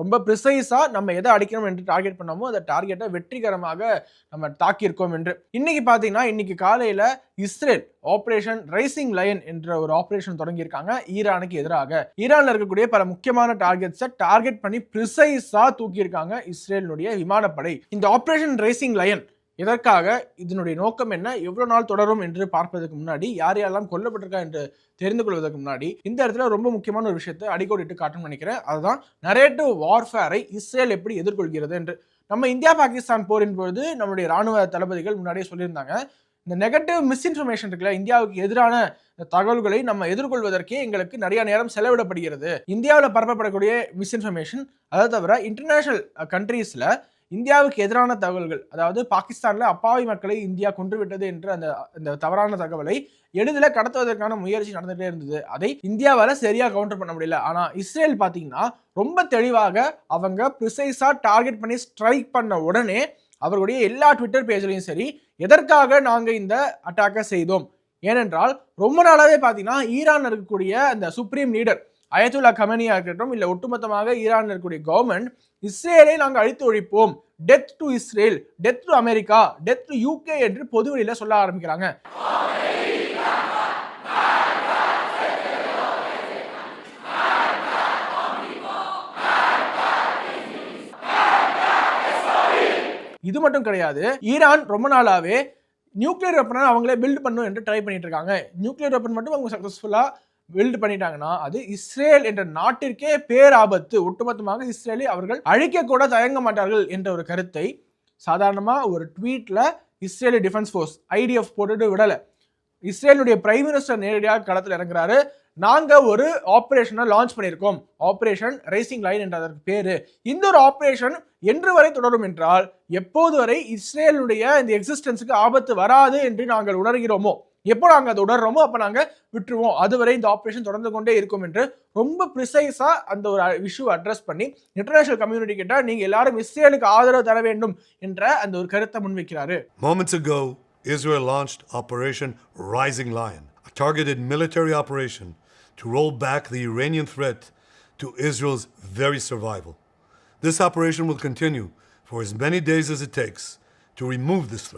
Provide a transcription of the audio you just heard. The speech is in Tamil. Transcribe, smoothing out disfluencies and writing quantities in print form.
ரொம்ப ப்ரிசைஸா நம்ம எதை அடிக்கணும் என்று டார்கெட் பண்ணோமோ அந்த டார்கெட்டை வெற்றிகரமாக நம்ம தாக்கியிருக்கோம் என்று. இன்னைக்கு பார்த்தீங்கன்னா, இன்னைக்கு காலையில இஸ்ரேல் ஆபரேஷன் ரைசிங் லயன் என்ற ஒரு ஆபரேஷன் தொடங்கியிருக்காங்க ஈரானுக்கு எதிராக. ஈரான்ல இருக்கக்கூடிய பல முக்கியமான டார்கெட்ஸை டார்கெட் பண்ணி ப்ரிசைஸா தூக்கியிருக்காங்க இஸ்ரேலுடைய விமானப்படை. இந்த ஆபரேஷன் ரைசிங் லயன் எதற்காக, இதனுடைய நோக்கம் என்ன, எவ்வளவு நாள் தொடரும் என்று பார்ப்பதற்கு முன்னாடி, யார் யாரெல்லாம் கொல்லப்பட்டிருக்கா என்று தெரிந்து கொள்வதற்கு முன்னாடி இந்த இடத்துல ரொம்ப முக்கியமான ஒரு விஷயத்தை அடிக்கோடிட்டு காட்டணும்னு நினைக்கிறேன். அதுதான் நரேட்டிவ் வார்ஃபேரை இஸ்ரேல் எப்படி எதிர்கொள்கிறது என்று. நம்ம இந்தியா பாகிஸ்தான் போரின் பொழுது நம்மளுடைய ராணுவ தளபதிகள் முன்னாடியே சொல்லியிருந்தாங்க, இந்த நெகட்டிவ் மிஸ்இன்ஃபர்மேஷன் இருக்குல்ல, இந்தியாவுக்கு எதிரான தகவல்களை நம்ம எதிர்கொள்வதற்கே எங்களுக்கு நிறைய நேரம் செலவிடப்படுகிறது. இந்தியாவில் பரப்பப்படக்கூடிய மிஸ்இன்ஃபர்மேஷன், அதை தவிர இன்டர்நேஷனல் கண்ட்ரீஸ்ல இந்தியாவுக்கு எதிரான தகவல்கள், அதாவது பாகிஸ்தான்ல அப்பாவி மக்களை இந்தியா கொன்றுவிட்டது என்ற அந்த தவறான தகவலை எளிதில் கடத்துவதற்கான முயற்சி நடந்துகிட்டே இருந்தது. அதை இந்தியாவால சரியா கவுண்டர் பண்ண முடியல. ஆனா இஸ்ரேல் பாத்தீங்கன்னா ரொம்ப தெளிவாக அவங்க ப்ரிசைஸா டார்கெட் பண்ணி ஸ்ட்ரைக் பண்ண உடனே அவர்களுடைய எல்லா ட்விட்டர் பேஜ்லையும் சரி, எதற்காக நாங்க இந்த அட்டாக்கை செய்தோம், ஏனென்றால் ரொம்ப நாளாவே பாத்தீங்கன்னா ஈரான் இருக்கக்கூடிய அந்த சுப்ரீம் லீடர் அயத்துல்லா கமனியா இருக்கட்டும், இல்ல ஒட்டுமொத்தமாக ஈரான் இருக்கக்கூடிய கவர்மெண்ட் இஸ்ரேலை நாங்கள் அழித்து ஒழிப்போம், death to Israel, death to America, death to UK என்று பொதுவெளியில சொல்ல ஆரம்பிக்கிறாங்க. இது மட்டும் கிடையாது, ஈரான் ரொம்ப நாளாவே நியூக்ளியர் வெப்பனை அவங்களே பில்ட் பண்ணும் என்று ட்ரை பண்ணிட்டு இருக்காங்க. நியூக்ளியர் வெப்பன் மட்டும் அவங்க சக்சஸ்ஃபுல்லா பில்ட் பண்ணிட்டாங்கன்னா அது இஸ்ரேல் என்ற நாட்டிற்கே பேராபத்து. ஒட்டுமொத்தமாக இஸ்ரேலை அவர்கள் அழிக்க கூட தயங்க மாட்டார்கள் என்ற ஒரு கருத்தை சாதாரணமா ஒரு ட்வீட்ல இஸ்ரேலி டிஃபென்ஸ் ஃபோர்ஸ் ஐடிஎஃப் போட்டுட்டு விடல. இஸ்ரேலுடைய பிரைம் மினிஸ்டர் நேரடியாக களத்தில் இறங்குறாரு. நாங்க ஒரு ஆபரேஷனை லான்ச் பண்ணியிருக்கோம், ஆபரேஷன் ரைசிங் லைன் என்ற அதற்கு பேரு. இந்த ஒரு ஆபரேஷன் என்று வரை தொடரும் என்றால், எப்போது வரை இஸ்ரேலுடைய இந்த எக்ஸிஸ்டன்ஸுக்கு ஆபத்து வராது என்று நாங்கள் உணர்கிறோமோ, எப்போ நாங்கள் அதை உணர்றோமோ அப்போ நாங்கள் விட்டுருவோம், அதுவரை இந்த ஆபரேஷன் தொடர்ந்து கொண்டே இருக்கும் என்று ரொம்ப ப்ரிசைஸா அந்த ஒரு இஷ்யூ அட்ரஸ் பண்ணி இன்டர்நேஷனல் கம்யூனிட்டி கிட்ட நீங்க எல்லாரும் இஸ்ரேலுக்கு ஆதரவு தர வேண்டும் என்ற அந்த ஒரு கருத்தை முன்வைக்கிறாரு. Moments ago, Israel launched Operation Rising Lion, a targeted military operation to roll back the Iranian threat to Israel's very survival. This operation will continue for as many days as it takes to remove this threat.